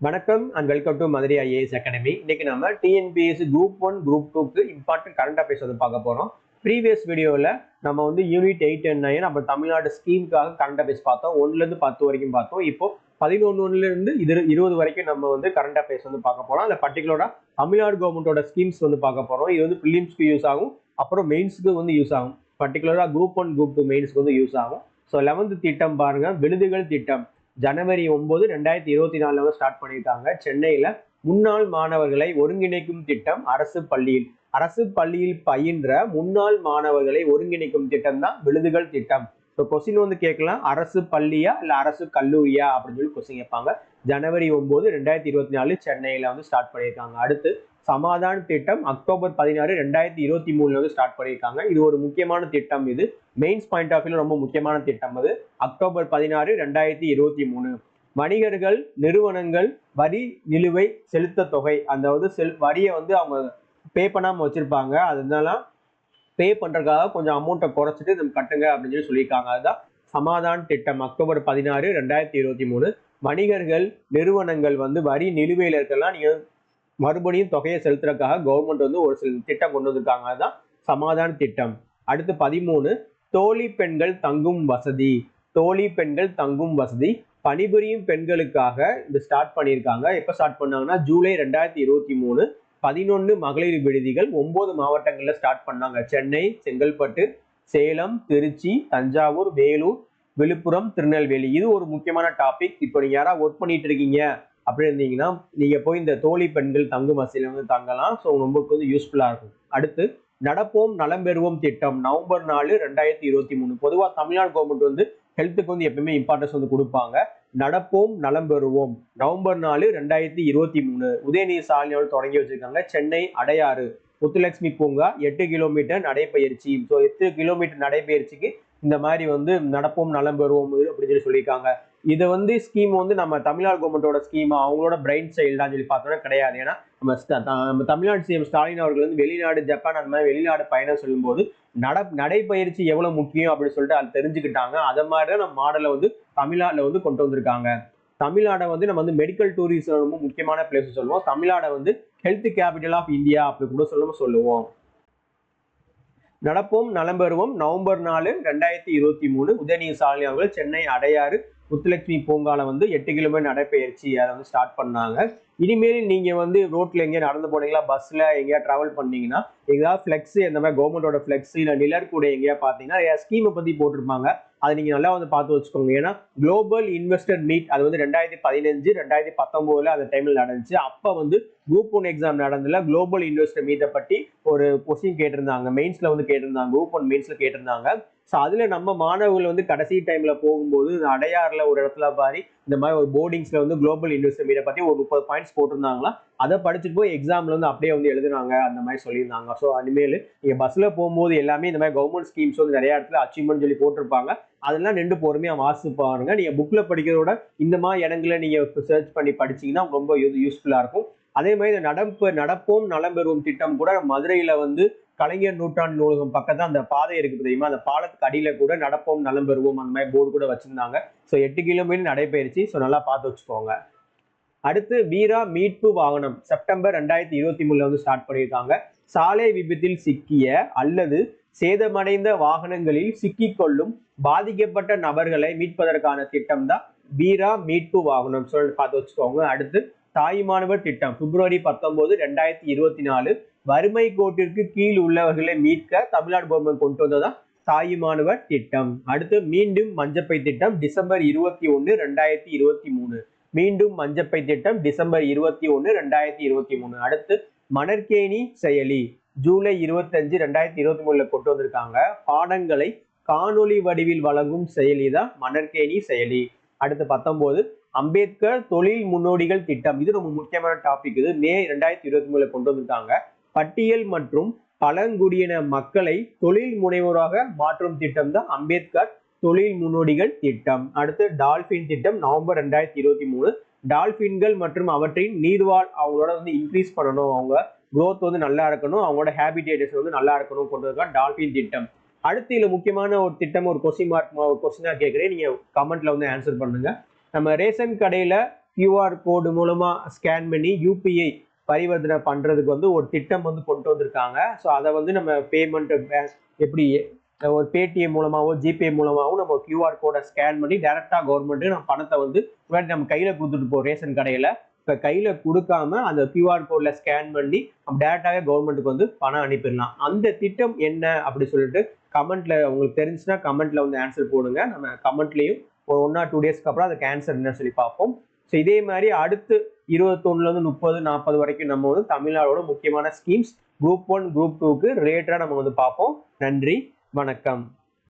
வணக்கம் and welcome to Madurai IAS academy. இன்னைக்கு நம்ம டிஎன்பிஎஸ்சி குரூப் 1 குரூப் 2க்கு இம்பார்ட்டன்ட் கரண்ட் அஃபேர்ஸ் வந்து பார்க்க போறோம். ப்ரீவியஸ் வீடியோவில் நம்ம வந்து யூனிட் 8 அண்ட் 9 அப்புறம் தமிழ்நாடு ஸ்கீமுக்காக கரண்ட் அஃபேர்ஸ் பார்த்தோம். 1லேருந்து 10 வரைக்கும் பார்த்தோம். இப்போ 11லேருந்து 20 வரைக்கும் நம்ம வந்து கரண்ட் அஃபேர்ஸ் வந்து பார்க்க போறோம். அதில் பர்டிகுலராக தமிழ்நாடு கவர்மெண்டோட ஸ்கீம்ஸ் வந்து பார்க்க போறோம். இது வந்து ப்ரிலிம்ஸ்க்கு யூஸ் ஆகும், அப்புறம் மெயின்ஸ்க்கு வந்து யூஸ் ஆகும். பர்டிகுலராக குரூப் 1 குரூப் 2 மெயின்ஸ்க்கு வந்து யூஸ் ஆகும். ஸோ 11th திட்டம் பாருங்க, விருதுகள் திட்டம் ஜனவரி 9, 2024 ஸ்டார்ட் பண்ணியிருக்காங்க. சென்னையில முன்னாள் மாணவர்களை ஒருங்கிணைக்கும் திட்டம் அரசு பள்ளியில் பயின்ற முன்னாள் மாணவர்களை ஒருங்கிணைக்கும் திட்டம் தான் விருதுகள் திட்டம். ஸோ கொஸ்டின் வந்து கேட்கலாம், அரசு பள்ளியா இல்ல அரசு கல்லூரியா அப்படின்னு சொல்லி கொஸ்டின் கேட்பாங்க. ஜனவரி 9, 2024 சென்னையில வந்து ஸ்டார்ட் பண்ணியிருக்காங்க. அடுத்து சமாதான திட்டம் அக்டோபர் 16, 2023 வந்து ஸ்டார்ட் பண்ணியிருக்காங்க. இது ஒரு முக்கியமான திட்டம். இது மெயின்ஸ் பாயிண்ட் ஆஃப் வியூல ரொம்ப முக்கியமான திட்டம். அது அக்டோபர் 16, 2023. வணிகர்கள் நிறுவனங்கள் வரி நிலுவை செலுத்த தொகை, அதாவது வரியை வந்து அவங்க பே பண்ணாம வச்சிருப்பாங்க, அதனால பே பண்றதுக்காக கொஞ்சம் அமௌண்ட்டை குறைச்சிட்டு நம்ம கட்டுங்க அப்படின்னு சொல்லி சொல்லியிருக்காங்க. அதுதான் சமாதான திட்டம் அக்டோபர் 16, 2023. வணிகர்கள் நிறுவனங்கள் வந்து வரி நிலுவையில் இருக்கலாம், நீங்க மறுபடியும் தொகையை செலுத்துறதுக்காக கவர்மெண்ட் வந்து ஒரு சில திட்டம் கொண்டு வந்திருக்காங்க. அதுதான் சமாதான திட்டம். அடுத்து 13, தோழி பெண்கள் தங்கும் வசதி பணிபுரியும் பெண்களுக்காக இது ஸ்டார்ட் பண்ணியிருக்காங்க. எப்போ ஸ்டார்ட் பண்ணாங்கன்னா ஜூலை 2023. 11 மகளிர் விடுதிகள் 9 மாவட்டங்கள்ல ஸ்டார்ட் பண்ணாங்க. சென்னை, செங்கல்பட்டு, சேலம், திருச்சி, தஞ்சாவூர், வேலூர், விழுப்புரம், திருநெல்வேலி. இது ஒரு முக்கியமான டாபிக். இப்போ நீங்க யாராவது ஒர்க் பண்ணிட்டு இருக்கீங்க அப்படி இருந்தீங்கன்னா நீங்க போய் இந்த தோழி பெண்கள் தங்கும் வசதியில வந்து தங்கலாம். ஸோ உங்களுக்கு வந்து யூஸ்ஃபுல்லா இருக்கும். அடுத்து நடப்போம் நலம் பெறுவோம் திட்டம் நவம்பர் 4, 2023. பொதுவாக தமிழ்நாடு கவர்மெண்ட் வந்து ஹெல்த்துக்கு வந்து எப்பவுமே இம்பார்ட்டன்ஸ் வந்து கொடுப்பாங்க. நடப்போம் நலம் பெறுவோம் நவம்பர் 4, 2023 உதயநிதி ஸ்டாலின் தொடங்கி வச்சிருக்காங்க. சென்னை அடையாறு முத்துலட்சுமி பூங்கா 8 கிலோமீட்டர் நடைப்பயிற்சி. ஸோ 8 கிலோமீட்டர் நடைப்பயிற்சிக்கு இந்த மாதிரி வந்து நடப்போம் நலம் பெறுவோம் அப்படின்னு சொல்லி சொல்லியிருக்காங்க. இதை வந்து ஸ்கீம் வந்து நம்ம தமிழ்நாடு கவர்மெண்டோட ஸ்கீம், அவங்களோட பிரைன் சைல்டான்னு சொல்லி பார்த்தோம்னா கிடையாது. ஏன்னா நம்ம தமிழ்நாடு சிஎம் ஸ்டாலின் அவர்கள் வந்து வெளிநாடு, ஜப்பான் அந்த மாதிரி வெளிநாடு பயணம் சொல்லும்போது நடைப்பயிற்சி எவ்வளவு முக்கியம் அப்படின்னு சொல்லிட்டு அதை தெரிஞ்சுக்கிட்டாங்க. அதை மாதிரி தான் நம்ம மாடலை வந்து தமிழ்நாட்டில் வந்து கொண்டு வந்திருக்காங்க. தமிழ்நாடை வந்து நம்ம வந்து மெடிக்கல் டூரிசம் ரொம்ப முக்கியமான பிளேஸ் சொல்லுவோம். தமிழ்நாடை வந்து ஹெல்த் கேபிட்டல் ஆஃப் இந்தியா அப்படி கூட சொல்லுவோம். நடப்போம் நலம் பெறுவோம் நவம்பர் 4, 2023 உதயநிதி ஸ்டாலின் அவர்கள் சென்னை அடையாறு முத்துலட்சுமி பூங்கால வந்து 8 கிலோமீட்டர் நடைப்பயிற்சி அதை வந்து ஸ்டார்ட் பண்ணாங்க. இனிமேல் நீங்க வந்து ரோட்ல எங்கேயா நடந்து போனீங்களா, பஸ்ல எங்கேயா டிராவல் பண்ணீங்கன்னா ஏதாவது ஃபிளெக்ஸ், இந்த மாதிரி கவர்மெண்டோட ஃபிளெக்ஸ் இல்லை நிழற்கூட எங்கேயா பார்த்தீங்கன்னா ஸ்கீமை பத்தி போட்டிருப்பாங்க. அதை நீங்க நல்லா வந்து பார்த்து வச்சுக்கோங்க. ஏன்னா குளோபல் இன்வெஸ்டர் மீட் அது வந்து 2015, 2019 அந்த டைம்ல நடந்துச்சு. அப்ப வந்து குரூப் 1 எக்ஸாம் நடந்ததுல குளோபல் இன்வெஸ்டர் மீட்டை பற்றி ஒரு கொஸ்டின் கேட்டிருந்தாங்க. மெயின்ஸ்ல வந்து கேட்டிருந்தாங்க, குரூப் 1 மெயின்ஸ்ல கேட்டிருந்தாங்க. ஸோ அதுல நம்ம மாணவர்கள் வந்து கடைசி டைம்ல போகும்போது அடையாறுல ஒரு இடத்துல பாரி இந்த மாதிரி ஒரு போர்டிங்ஸ்ல வந்து குளோபல் இன்வெஸ்டர் மீட்டை பத்தி ஒரு 30 பாயிண்ட்ஸ் போட்டிருந்தாங்களா, அதை படிச்சுட்டு போய் எக்ஸாம்ல வந்து அப்படியே வந்து எழுதுனாங்க, அந்த மாதிரி சொல்லியிருந்தாங்க. ஸோ இனிமேல் நீங்க பஸ்ல போகும்போது எல்லாமே இந்த மாதிரி கவர்மெண்ட் ஸ்கீம்ஸ் வந்து நிறைய இடத்துல அச்சீவ்மெண்ட் சொல்லி போட்டிருப்பாங்க. அதெல்லாம் நின்று பொறுமையா வாசிச்சு பாருங்க. நீங்க புக்ல படிக்கிறதோட இந்த மாதிரி இடங்களை நீங்க சர்ச் பண்ணி படிச்சீங்கன்னா ரொம்ப யூஸ்ஃபுல்லா இருக்கும். அதே மாதிரி நடப்போம் நலம் பெறுவோம் திட்டம் கூட மதுரையில வந்து கலைஞர் நூற்றாண்டு நூலகம் பக்கத்துல அந்த பாதை இருக்கு தெரியுமா, அந்த பாலத்துக்கு அடியில கூட நடப்போம் நலம் பெறுவோம் அந்த மாதிரி போர்டு கூட வச்சிருந்தாங்க. ஸோ 8 கிலோமீட்டர் நடைபயிற்சி. ஸோ நல்லா பார்த்து வச்சுக்கோங்க. அடுத்து வீரா மீட்பு வாகனம் செப்டம்பர் 2023 வந்து ஸ்டார்ட் பண்ணியிருக்காங்க. சாலை விபத்தில் சிக்கிய அல்லது சேதமடைந்த வாகனங்களில் சிக்கிக்கொள்ளும் பாதிக்கப்பட்ட நபர்களை மீட்பதற்கான திட்டம் தான் வீரா மீட்பு வாகனம். சொல்லி பார்த்து வச்சுக்கோங்க. அடுத்து தாயுமானவர் திட்டம் பிப்ரவரி 19, 2024 வறுமை கோட்டிற்கு கீழ் உள்ளவர்களை மீட்க தமிழ்நாடு கவர்மெண்ட் கொண்டு வந்ததான் தாயுமானவர் திட்டம். அடுத்து மீண்டும் மஞ்சப்பை திட்டம் டிசம்பர் 21, 2023 மீண்டும் மஞ்சப்பை திட்டம் டிசம்பர் 21, 2023. அடுத்து மணற்கேணி செயலி ஜூலை 25, 2023 கொண்டு வந்திருக்காங்க. பாடங்களை காணொலி வடிவில் வழங்கும் செயலி தான் மணற்கேணி செயலி. அடுத்து 19 அம்பேத்கர் தொழில் முன்னோடிகள் திட்டம். இது ரொம்ப முக்கியமான டாபிக். இது மே 2023 கொண்டு வந்திருக்காங்க. பட்டியல் மற்றும் பழங்குடியின மக்களை தொழில் முனைவோராக மாற்றும் திட்டம் தான் அம்பேத்கர் தொழில் முன்னோடிகள் திட்டம். அடுத்து டால்பின் திட்டம் நவம்பர் 2023. டால்பின்கள் மற்றும் அவற்றின் நீர்வாழ் அவங்களோட வந்து இன்க்ரீஸ் பண்ணணும், அவங்க growth வந்து நல்லா இருக்கணும், அவங்களோட ஹேபிடேட்டஸ் வந்து நல்லா இருக்கணும் கொண்டு வந்திருக்காங்க டால்பின் திட்டம். அடுத்து இதுல முக்கியமான ஒரு திட்டம், ஒரு கொஸ்டின் மார்க் கொஸ்டினா கேட்குறேன், நீங்க கமெண்ட்ல வந்து ஆன்சர் பண்ணுங்க. நம்ம ரேஷன் கடையில QR கோடு மூலமா ஸ்கேன் பண்ணி UPI பரிவர்த்தனை பண்றதுக்கு வந்து ஒரு திட்டம் வந்து கொண்டு வந்திருக்காங்க. ஸோ அதை வந்து நம்ம பேமெண்ட் எப்படி ஒரு பேடிஎம் மூலமாவோ ஜிபே மூலமாவோ நம்ம QR கோடை ஸ்கேன் பண்ணி டைரக்டா கவர்மெண்ட்டுக்கு நம்ம பணத்தை வந்து முன்னாடி நம்ம கையில கொடுத்துட்டு போவோம் ரேஷன் கடையில. இப்போ கையில கொடுக்காம அந்த QR கோட்ல ஸ்கேன் பண்ணி நம்ம டேரக்டாவே கவர்மெண்ட்டுக்கு வந்து பணம் அனுப்பிடலாம். அந்த திட்டம் என்ன அப்படி சொல்லிட்டு கமெண்ட்ல உங்களுக்கு தெரிஞ்சுன்னா கமெண்ட்ல வந்து ஆன்சர் போடுங்க. நம்ம கமெண்ட்லயும் ஒரு 1 or 2 டேஸ்க்கு அப்புறம் அதுக்கு ஆன்சர் என்ன சொல்லி பார்ப்போம். ஸோ இதே மாதிரி அடுத்து 21லேருந்து 30, 40 வரைக்கும் நம்ம வந்து தமிழ்நாடோட முக்கியமான ஸ்கீம்ஸ் Group 1, Group 2க்கு ரிலேட்டடாக நம்ம வந்து பார்ப்போம். நன்றி, வணக்கம்.